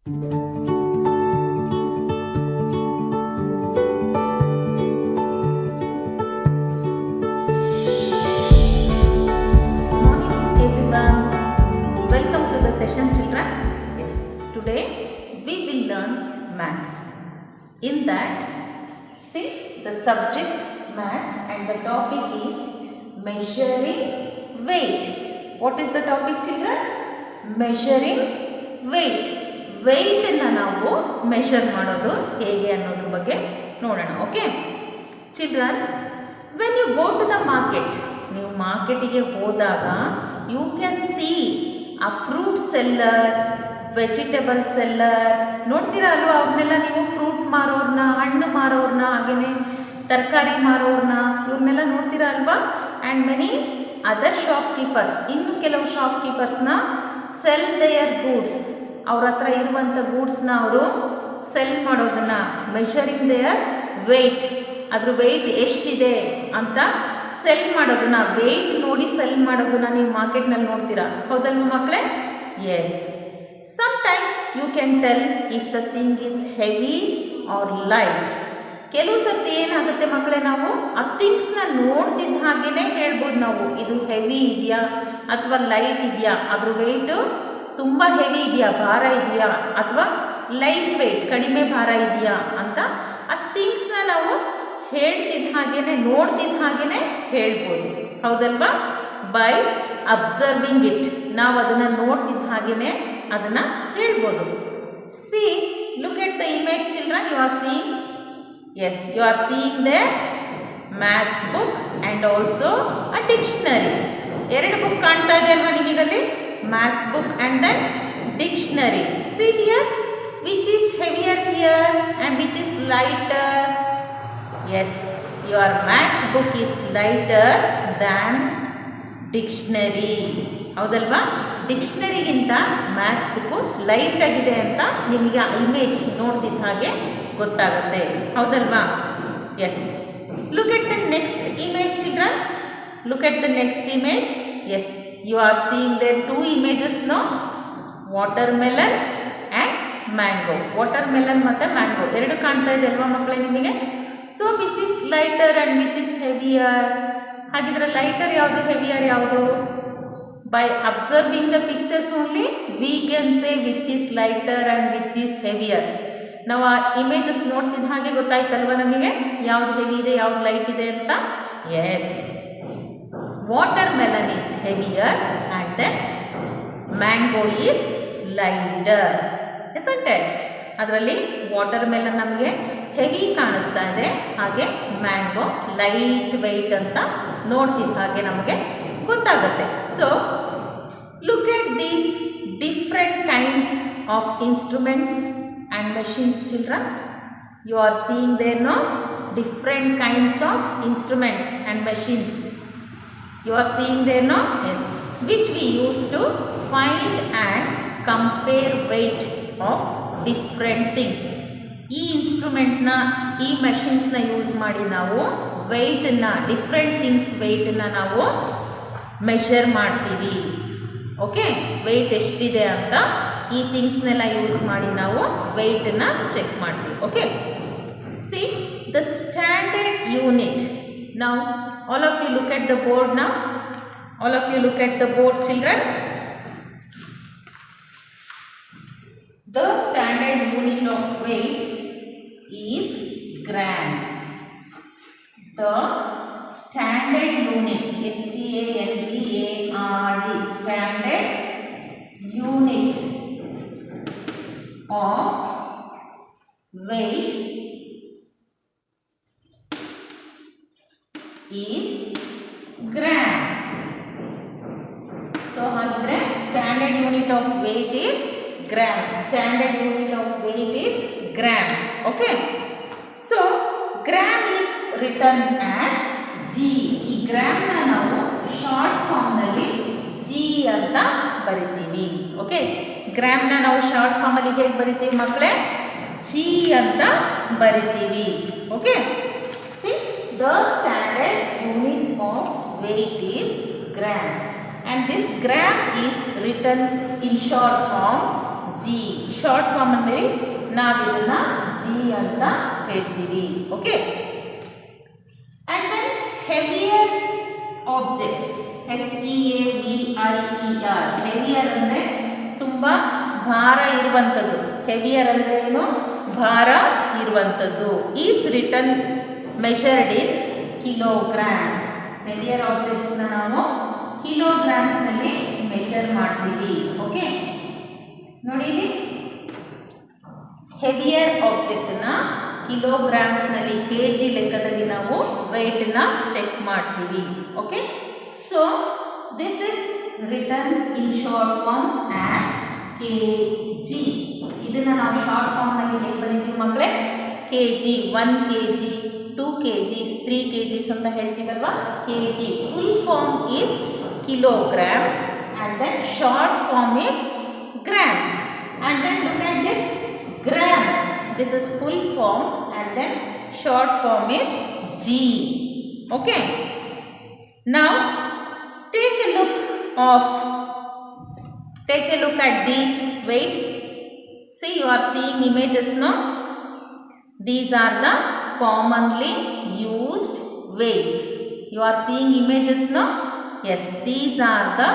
Welcome to the session, children. Yes, today we will learn maths. In that, see, the subject maths and the topic is measuring weight. What is the topic, children? Measuring weight. Weight ಅನ್ನು ನಾವು measure ಮಾಡೋದು ಹೇಗೆ ಅನ್ನೋದ್ರ ಬಗ್ಗೆ ನೋಡೋಣ. Okay children, when you go to the market, ನೀವು ಮಾರ್ಕೆಟಿಗೆ ಹೋದಾಗ you can see a fruit seller, vegetable seller ನೋಡ್ತೀರಾ ಅಲ್ವಾ? ಅವ್ರನ್ನೆಲ್ಲ ನೀವು ಫ್ರೂಟ್ ಮಾರೋರ್ನ, ಹಣ್ಣು ಮಾರೋರ್ನ, ಹಾಗೆಯೇ ತರಕಾರಿ ಮಾರೋರ್ನ, ಇವ್ರನ್ನೆಲ್ಲ ನೋಡ್ತೀರಾ ಅಲ್ವಾ? And many other shop keepers, ಇನ್ನು ಕೆಲವು ಶಾಪ್ ಕೀಪರ್ಸ್ನ ಸೆಲ್ ದೇಯರ್ ಗೂಡ್ಸ್, ಅವ್ರ ಹತ್ರ ಇರುವಂಥ ಗೂಡ್ಸ್ನ ಅವರು ಸೆಲ್ ಮಾಡೋದನ್ನು, ಮೆಷರಿಂಗ್ ದೇಯರ್ ವೆಯ್ಟ್, ಅದ್ರ ವೆಯ್ಟ್ ಎಷ್ಟಿದೆ ಅಂತ ಸೆಲ್ ಮಾಡೋದನ್ನ, ವೆಯ್ಟ್ ನೋಡಿ ಸೆಲ್ ಮಾಡೋದನ್ನ ನೀವು ಮಾರ್ಕೆಟ್ನಲ್ಲಿ ನೋಡ್ತೀರಾ, ಹೌದಲ್ವ ಮಕ್ಕಳೇ? Yes, sometimes you can tell if the thing is heavy or light. ಕೆಲವು ಸರ್ತಿ ಏನಾಗುತ್ತೆ ಮಕ್ಕಳೇ, ನಾವು ಆ ಥಿಂಗ್ಸ್ನ ನೋಡ್ತಿದ್ದ ಹಾಗೇ ಹೇಳ್ಬೋದು ನಾವು, ಇದು ಹೆವಿ ಇದೆಯಾ ಅಥವಾ ಲೈಟ್ ಇದೆಯಾ, ಅದ್ರ ವೆಯ್ಟು ತುಂಬ ಹೆವಿ ಇದೆಯಾ, ಭಾರ ಇದೆಯಾ, ಅಥವಾ ಲೈಟ್ ವೆಯ್ಟ್, ಕಡಿಮೆ ಭಾರ ಇದೆಯಾ ಅಂತ ಆ ಥಿಂಗ್ಸ್ನ ನಾವು ಹೇಳ್ತಿದ್ದ ಹಾಗೇ, ನೋಡ್ತಿದ್ದ ಹಾಗೇ ಹೇಳ್ಬೋದು, ಹೌದಲ್ವಾ? ಬೈ ಅಬ್ಸರ್ವಿಂಗ್ ಇಟ್, ನಾವು ಅದನ್ನು ನೋಡ್ತಿದ್ದ ಹಾಗೇ ಅದನ್ನು ಹೇಳ್ಬೋದು. See, look at the image children, you are seeing, yes, you are seeing the maths book and also a dictionary. ಎರಡು ಬುಕ್ ಕಾಣ್ತಾ ಇದೆ ಅಲ್ವಾ ನಿಮಗಲ್ಲಿ? Maths book and then dictionary. See here, which is heavier here and which is lighter? Yes, your maths book is lighter than dictionary. ಹೌದಲ್ವಾ? ಡಿಕ್ಷನರಿಗಿಂತ maths book light ಆಗಿದೆ ಅಂತ ನಿಮಗೆ ಆ ಇಮೇಜ್ ನೋಡ್ತಿದ್ದ ಹಾಗೆ ಗೊತ್ತಾಗುತ್ತೆ, ಹೌದಲ್ವಾ? Yes, look at the next image children, look at the next image. Yes, you are seeing there two images, no? Watermelon and mango. Watermelon ಮತ್ತು mango ಎರಡು ಕಾಣ್ತಾ ಇದೆ ಅಲ್ವಾ ಮಕ್ಕಳೇ ನಿಮಗೆ? So which is lighter and which is heavier? ಹಾಗಿದ್ರೆ lighter ಯಾವುದು, heavier ಯಾವುದು? By observing the pictures only we can say which is lighter and which is heavier. ನಾವು ಆ ಇಮೇಜಸ್ ನೋಡ್ತಿದ್ದ ಹಾಗೆ ಗೊತ್ತಾಯ್ತಲ್ವ ನಮಗೆ ಯಾವ್ದು ಹೆವಿ ಇದೆ, ಯಾವ್ದು ಲೈಟ್ ಇದೆ ಅಂತ? Yes, watermelon is heavier and then mango is lighter, isn't it? ಅದರಲ್ಲಿ ವಾಟರ್ ಮೆಲನ್ ನಮಗೆ ಹೆವಿ ಕಾಣಿಸ್ತಾ ಇದೆ, ಹಾಗೆ ಮ್ಯಾಂಗೋ ಲೈಟ್ ವೆಯ್ಟ್ ಅಂತ ನೋಡ್ತಿದ್ದ ಹಾಗೆ ನಮಗೆ ಗೊತ್ತಾಗುತ್ತೆ. So look at these different kinds of instruments and machines children. You are seeing there no different kinds of instruments and machines. You are seeing there no? Yes, which we use to find and compare weight of different things. ಈ ಇನ್ಸ್ಟ್ರೂಮೆಂಟ್ನ, ಈ ಮೆಷಿನ್ಸ್ನ use ಮಾಡಿ ನಾವು ವೆಯ್ಟನ್ನು, different things ವೆಯ್ಟನ್ನು ನಾವು measure ಮಾಡ್ತೀವಿ. Okay, weight ಎಷ್ಟಿದೆ ಅಂತ ಈ ಥಿಂಗ್ಸ್ನೆಲ್ಲ ಯೂಸ್ ಮಾಡಿ ನಾವು ವೆಯ್ಟನ್ನು ಚೆಕ್ ಮಾಡ್ತೀವಿ. Okay, see the standard unit. ನಾವು all of you look at the board. ನಾವು all of you look at the board children. The standard unit of weight is gram. The standard unit, S-T-A-N-D-A-R-D, standard unit of weight is gram. So, ಹಾಗಿದ್ರೆ standard unit of weight is gram. Standard unit of weight is gram. Okay. So gram is written as G. ಈ gram ನ ನಾವು short form ನಲ್ಲಿ G ಅಂತ ಬರಿತೀವಿ. Okay, gram ನ ನಾವು short form ಅಲ್ಲಿ ಹೇಗೆ ಬರಿತೀವಿ ಮಕ್ಕಳೇ? G ಅಂತ ಬರಿತೀವಿ. Okay, see the standard unit of weight is gram. And this gram is written in short form G. Short form ಅಂದರೆ ನಾವಿದನ್ನು ಜಿ ಅಂತ ಹೇಳ್ತೀವಿ. Okay. And then heavier objects, HEAVIER. Heavier ಅಂದರೆ ತುಂಬ ಭಾರ ಇರುವಂಥದ್ದು. ಹೆವಿಯರ್ ಅಂದರೆ ಏನು? ಭಾರ ಇರುವಂಥದ್ದು. Is written measured in kilograms. Heavier ಆಬ್ಜೆಕ್ಟ್ಸ್ನ ನಾವು ಕಿಲೋಗ್ರಾಮ್ಸ್ನಲ್ಲಿ ಮೆಷರ್ ಮಾಡ್ತೀವಿ. ಓಕೆ, ನೋಡಿ ಹೆವಿಯರ್ ಆಬ್ಜೆಕ್ಟ್ನ ಕಿಲೋಗ್ರಾಮ್ಸ್ನಲ್ಲಿ kg ಲೆಕ್ಕದಲ್ಲಿ ನಾವು ವೆಯ್ಟನ್ನ ಚೆಕ್ ಮಾಡ್ತೀವಿ. Okay, so this is written in short form as kg. ಇದನ್ನು ನಾವು ಶಾರ್ಟ್ ಫಾರ್ಮ್ನಲ್ಲಿ ಹೇಗೆ ಬರೀತೀವಿ ಮಕ್ಕಳೇ? kg, 1 kg, 2 kg, 3 kgs ಅಂತ ಹೇಳ್ತೀವಲ್ವಾ? kg. Full form is kilograms and then short form is grams. And then look at this gram. This is full form and then short form is G. Okay. Now take a look at these weights. See, you are seeing images now. These are the commonly used weights. You are seeing images now. Yes, these are the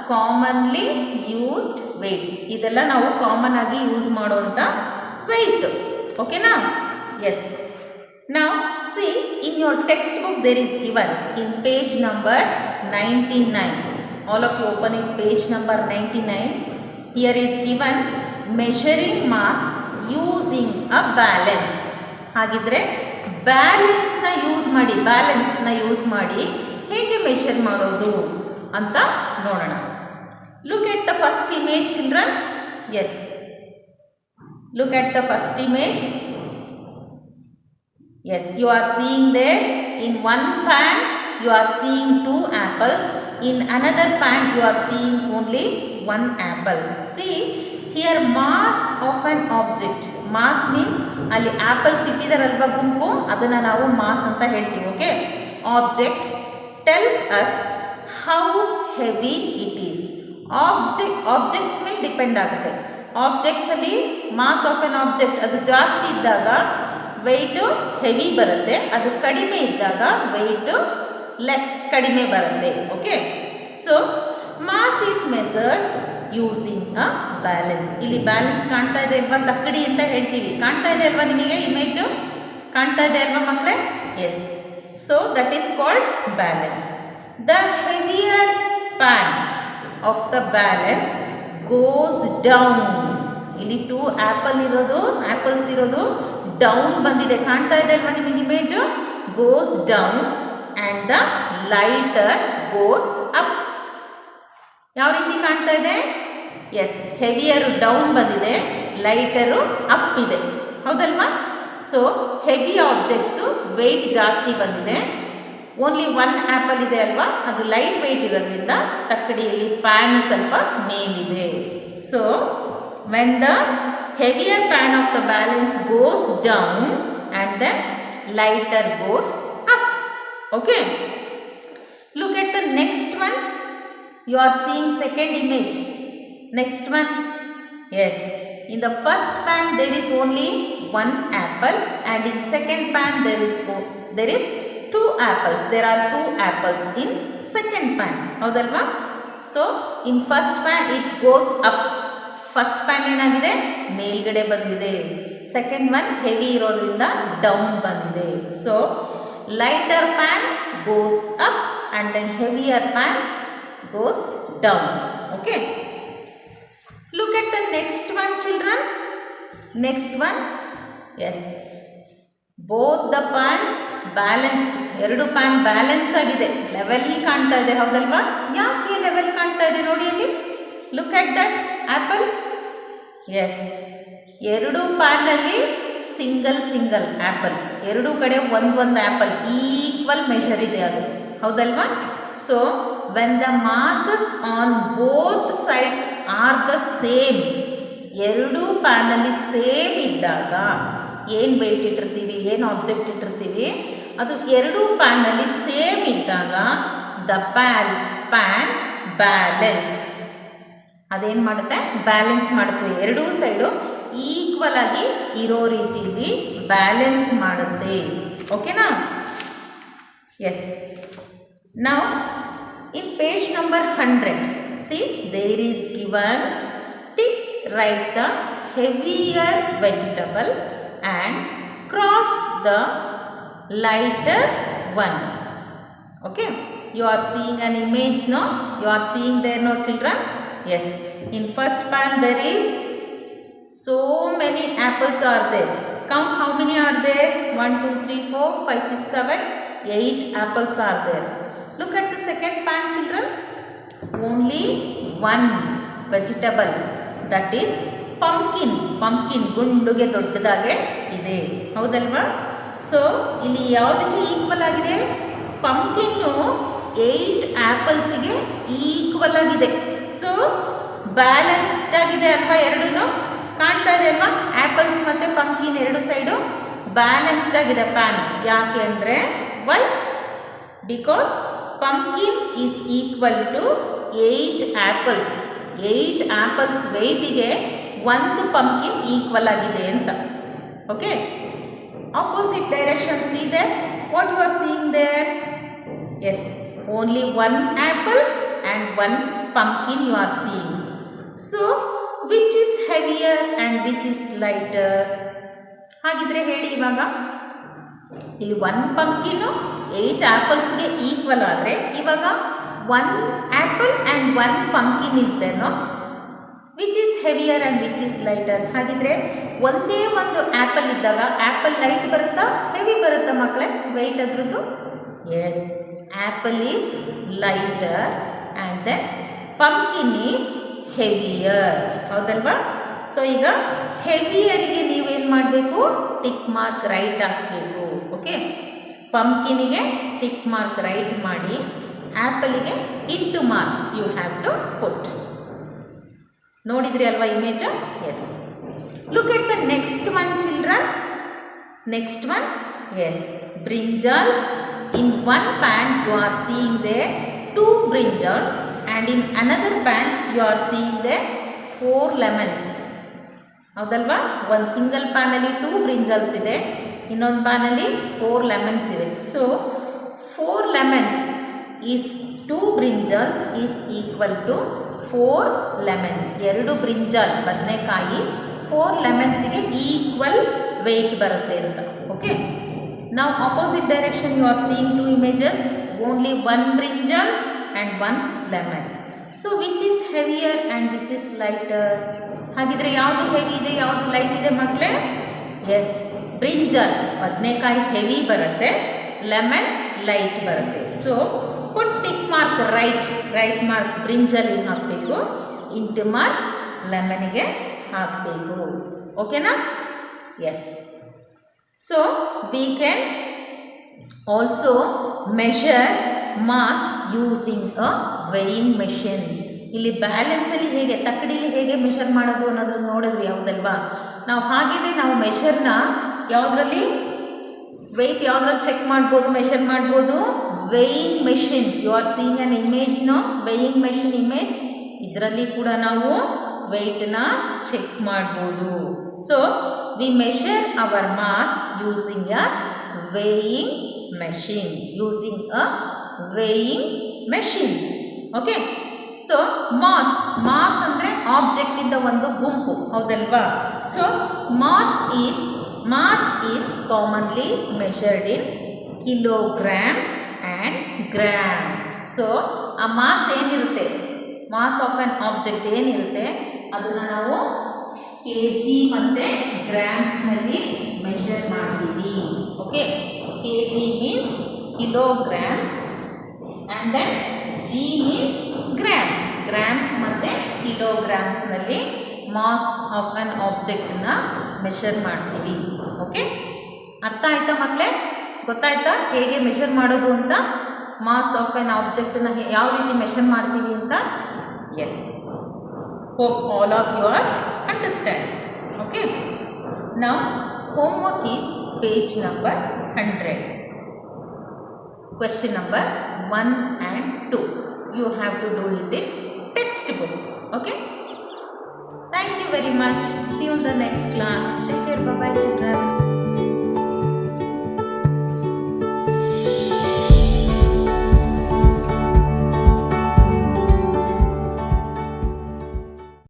commonly used weights. ಇದೆಲ್ಲ ನಾವು common ಆಗಿ use ಮಾಡುವಂಥ weight. ಓಕೆನಾ? S. Now see, in your textbook there is given in page number 99. All of you open it, page number 99. Here is given measuring mass using a balance. ಹಾಗಿದ್ರೆ ಬ್ಯಾಲೆನ್ಸ್ನ use ಮಾಡಿ ಹೇಗೆ measure ಮಾಡೋದು ಅಂತ ನೋಡೋಣ. Look at the first image children. Yes, look at the first image. Yes, you are seeing there in one pan you are seeing 2 apples. In another pan you are seeing only 1 apple. See, here mass of an object. Mass means ಅಲ್ಲಿ apples ಇಟ್ಟಿದಾರಲ್ವ ಗುಂಪು, ಅದನ್ನು ನಾವು mass ಅಂತ ಹೇಳ್ತೀವಿ. Okay, object tells us how heavy it is. Objects ಮೇಲೆ depend ಆಗುತ್ತೆ. Objects ಅಲ್ಲಿ mass of N object ಅದು ಜಾಸ್ತಿ ಇದ್ದಾಗ ವೆಯ್ಟು ಹೆವಿ ಬರುತ್ತೆ, ಅದು ಕಡಿಮೆ ಇದ್ದಾಗ ವೆಯ್ಟು ಲೆಸ್ ಕಡಿಮೆ ಬರುತ್ತೆ. Okay, so mass is measured using a balance. ಇಲ್ಲಿ ಬ್ಯಾಲೆನ್ಸ್ ಕಾಣ್ತಾ ಇದೆ ಅಲ್ವಾ? ತಕ್ಕಡಿ ಅಂತ ಹೇಳ್ತೀವಿ. ಕಾಣ್ತಾ ಇದೆ ಅಲ್ವಾ ನಿಮಗೆ ಇಮೇಜು? ಕಾಣ್ತಾ ಇದೆ ಅಲ್ವಾ ಮಕ್ಕಳೇ? Yes, so that is called balance. The heavier pan of the balance goes down. ಇಲ್ಲಿ 2 ಆ್ಯಪಲ್ಸ್ ಇರೋದು ಡೌನ್ ಬಂದಿದೆ. ಕಾಣ್ತಾ ಇದೆ ಅಲ್ವಾ ನಿಮಗೆ image? Goes down and the lighter goes up. ಯಾವ ರೀತಿ ಕಾಣ್ತಾ ಇದೆ? ಎಸ್, ಹೆವಿಯರು ಡೌನ್ ಬಂದಿದೆ, ಲೈಟರು ಅಪ್ ಇದೆ, ಹೌದಲ್ವಾ? ಸೊ ಹೆವಿ ಆಬ್ಜೆಕ್ಟ್ಸು ವೆಯ್ಟ್ ಜಾಸ್ತಿ ಬಂದಿದೆ. ಓನ್ಲಿ 1 ಆ್ಯಪಲ್ ಇದೆ ಅಲ್ವಾ? ಅದು ಲೈಟ್ ವೆಯ್ಟ್ ಇರೋದ್ರಿಂದ ತಕ್ಕಡಿಯಲ್ಲಿ ಪ್ಯಾನ್ ಸ್ವಲ್ಪ ಮೇಲಿದೆ. So when the heavier pan of the balance goes down and then lighter goes up. Okay, look at the next one. You are seeing second image. Next one. Yes, in the first pan there is only 1 apple and in second pan there is 2 apples. There are 2 apples in second pan. ಹೌದಲ್ವಾ? So in first pan it goes up. First PAN ಏನಾಗಿದೆ? ಮೇಲ್ಗಡೆ ಬಂದಿದೆ. Second one heavy ಇರೋದ್ರಿಂದ down ಬಂದಿದೆ. So lighter pan goes up and then heavier pan goes down. Okay, look at the next one children. Next one. Yes, both the pans balanced. 2 pan balance ಆಗಿದೆ, level ಕಾಣ್ತಾ ಇದೆ, ಹೌದಲ್ವಾ? ಯಾಕೆ level ಕಾಣ್ತಾ ಇದೆ ನೋಡಿ ಅಲ್ಲಿ? look at that apple. Yes, 2 ಪ್ಯಾನಲ್ಲಿ ಸಿಂಗಲ್ ಆ್ಯಪಲ್, 2 ಕಡೆ ಒಂದು ಆ್ಯಪಲ್ ಈಕ್ವಲ್ ಮೆಷರ್ ಇದೆ ಅದು, ಹೌದಲ್ವಾ? So when the masses on both sides are the same, 2 ಪ್ಯಾನಲ್ಲಿ ಸೇಮ್ ಇದ್ದಾಗ ಏನು ವೆಯ್ಟ್ ಇಟ್ಟಿರ್ತೀವಿ, ಏನು ಆಬ್ಜೆಕ್ಟ್ ಇಟ್ಟಿರ್ತೀವಿ, ಅದು 2 ಪ್ಯಾನಲ್ಲಿ ಸೇಮ್ ಇದ್ದಾಗ ದ ಪ್ಯಾನ್ ಬ್ಯಾಲೆನ್ಸ್. ಅದೇನು ಮಾಡುತ್ತೆ, ಬ್ಯಾಲೆನ್ಸ್ ಮಾಡುತ್ತೆ. ಎರಡೂ ಸೈಡು ಈಕ್ವಲ್ ಆಗಿ ಇರೋ ರೀತಿಯಲ್ಲಿ ಬ್ಯಾಲೆನ್ಸ್ ಮಾಡುತ್ತೆ. ಓಕೆನಾ? ಎಸ್. ನಾವು in page number 100 see there is given tick write the heavier vegetable and cross the lighter one. Okay, you are seeing an image, no? You are seeing there, no children? Yes. In first pan there is so many apples are there. Count how many are there. 1 2 3 4 5 6 7 8 apples are there. Look at the second pan, children. Only one vegetable, that is pumpkin. Pumpkin ಗುಂಡುಗೆ ದೊಡ್ಡದಾಗೆ ಇದೆ, ಹೌದಲ್ವಾ? So ಇಲ್ಲಿ ಯಾವುದಕ್ಕೆ equal ಆಗಿದೆ? ಪಂಪ್ಕಿನ್ನು 8 ಆ್ಯಪಲ್ಸಿಗೆ equal ಆಗಿದೆ. So balanced ಆಗಿದೆ ಅಲ್ವಾ? ಎರಡೂ ಕಾಣ್ತಾ ಇದೆ ಅಲ್ವಾ? ಆ್ಯಪಲ್ಸ್ ಮತ್ತು ಪಂಪ್ಕಿನ್ ಎರಡು ಸೈಡು ಬ್ಯಾಲೆನ್ಸ್ಡ್ ಆಗಿದೆ ಪ್ಯಾನ್. ಯಾಕೆ ಅಂದರೆ why? Because pumpkin is equal to 8 apples. 8 apples ವೆಯ್ಟಿಗೆ ಒಂದು ಪಂಪ್ಕಿನ್ ಈಕ್ವಲ್ ಆಗಿದೆ ಅಂತ. Okay, opposite direction, see there what you are seeing there. Yes, only one apple and one pumpkin you are seeing. So which is heavier and which is lighter? ಹಾಗಿದ್ರೆ ಹೇಳಿ ಇವಾಗ. ಇಲ್ಲಿ one ಪಂಪ್ಕಿನ್ನು 8 ಆ್ಯಪಲ್ಸ್ಗೆ equal ಆದರೆ ಇವಾಗ 1 apple and 1 pumpkin is there, no? Which is heavier and which is lighter? ಹಾಗಿದ್ರೆ ಒಂದೇ ಒಂದು apple ಇದ್ದಾಗ ಆ್ಯಪಲ್ ಲೈಟ್ ಬರುತ್ತಾ, ಹೆವಿ ಬರುತ್ತಾ ಮಕ್ಕಳೇ ವೆಯ್ಟ್ ಅದ್ರದ್ದು? Yes, apple is lighter and then pumpkin is heavier, ಹೌದಲ್ವಾ? ಸೊ ಈಗ ಹೆವಿಯರಿಗೆ ನೀವೇನು ಮಾಡಬೇಕು? ಟಿಕ್ ಮಾರ್ಕ್ ರೈಟ್ ಹಾಕಬೇಕು. ಓಕೆ, ಪಂಪ್ಕಿನಿಗೆ ಟಿಕ್ ಮಾರ್ಕ್ ರೈಟ್ ಮಾಡಿ, ಆ್ಯಪಲಿಗೆ into mark you have to put. ನೋಡಿದ್ರಿ ಅಲ್ವಾ image? Yes. Look at the next one children. Next one, yes, brinjals. In one pan you are seeing they 2 brinjals and in another pan you are seeing they 4 lemons, ಹೌದಲ್ವಾ? ಒಂದು single ಪ್ಯಾನಲ್ಲಿ 2 brinjals ಇದೆ, ಇನ್ನೊಂದು ಪ್ಯಾನಲ್ಲಿ 4 lemons ಇದೆ. So 4 lemons is 2 brinjals is equal to 4 lemons. 2 brinjal ಬದನೆಕಾಯಿ 4 ಲೆಮನ್ಸಿಗೆ equal weight ಬರುತ್ತೆ ಅಂತ. ಓಕೆ, ನಾವು opposite direction you are seeing 2 images, only 1 brinjal and 1 lemon. So which is heavier and which is lighter? ಹಾಗಿದ್ರೆ ಯಾವುದು heavy ಇದೆ, ಯಾವುದು light ಇದೆ ಮಕ್ಕಳೇ? ಎಸ್, ಬ್ರಿಂಜಾಲ್ ಬದನೆಕಾಯಿ ಹೆವಿ ಬರುತ್ತೆ, ಲೆಮನ್ ಲೈಟ್ ಬರುತ್ತೆ. So put tick mark right mark ಬ್ರಿಂಜಾಲಿಗೆ ಹಾಕಬೇಕು, ಇಂಟು ಮಾರ್ಕ್ ಲೆಮನಿಗೆ ಹಾಕಬೇಕು. ಓಕೆನಾ? Yes. So we can also measure mass using a weighing machine. ಇಲ್ಲಿ ಬ್ಯಾಲೆನ್ಸಲ್ಲಿ ಹೇಗೆ, ತಕ್ಕಡಿಲಿ ಹೇಗೆ ಮೆಷರ್ ಮಾಡೋದು ಅನ್ನೋದನ್ನು ನೋಡಿದ್ರಿ, ಹೌದಲ್ವಾ? ನಾವು ಹಾಗೆಯೇ ನಾವು ಮೆಷರ್ನ ಯಾವುದರಲ್ಲಿ, ವೆಯ್ಟ್ ಯಾವುದ್ರಲ್ಲಿ ಚೆಕ್ ಮಾಡ್ಬೋದು, ಮೆಷರ್ ಮಾಡ್ಬೋದು? Weighing machine. You are seeing an image, no? Weighing machine image. ಇದರಲ್ಲಿ ಕೂಡ ನಾವು ವೆಯ್ಟನ್ನ ಚೆಕ್ ಮಾಡ್ಬೋದು. So we measure our mass using a weighing machine. Using a weighing machine. Okay, so mass ಅಂದರೆ ಆಬ್ಜೆಕ್ಟಿಂದ ಒಂದು ಗುಂಪು, ಹೌದಲ್ವಾ? So mass is commonly measured in kilogram and gram. So ಆ ಮಾಸ್ ಏನಿರುತ್ತೆ, ಮಾಸ್ ಆಫ್ ಆನ್ ಆಬ್ಜೆಕ್ಟ್ ಏನಿರುತ್ತೆ ಅದನ್ನು ನಾವು kg ಮತ್ತು ಗ್ರಾಮ್ಸ್ನಲ್ಲಿ ಮೆಷರ್ ಮಾಡ್ತೀವಿ. Okay, kg means kilograms and then g means grams ಮತ್ತು ಕಿಲೋಗ್ರಾಮ್ಸ್ನಲ್ಲಿ ಮಾಸ್ ಆಫ್ ಆನ್ ಆಬ್ಜೆಕ್ಟನ್ನ ಮೆಷರ್ ಮಾಡ್ತೀವಿ. ಓಕೆ, ಅರ್ಥ ಆಯ್ತಾ ಮಕ್ಕಳೇ? ಗೊತ್ತಾಯ್ತಾ ಹೇಗೆ ಮೆಷರ್ ಮಾಡೋದು ಅಂತ? ಮಾಸ್ ಆಫ್ ಆನ್ ಆಬ್ಜೆಕ್ಟನ್ನ ಯಾವ ರೀತಿ ಮೆಷರ್ ಮಾಡ್ತೀವಿ ಅಂತ? Yes, hope all of you are understand. Okay, ನಾವು homework is page number 100. Question number 1 and 2. You have to do it in textbook. Okay. Thank you very much. See you in the next class. Take care. Bye bye.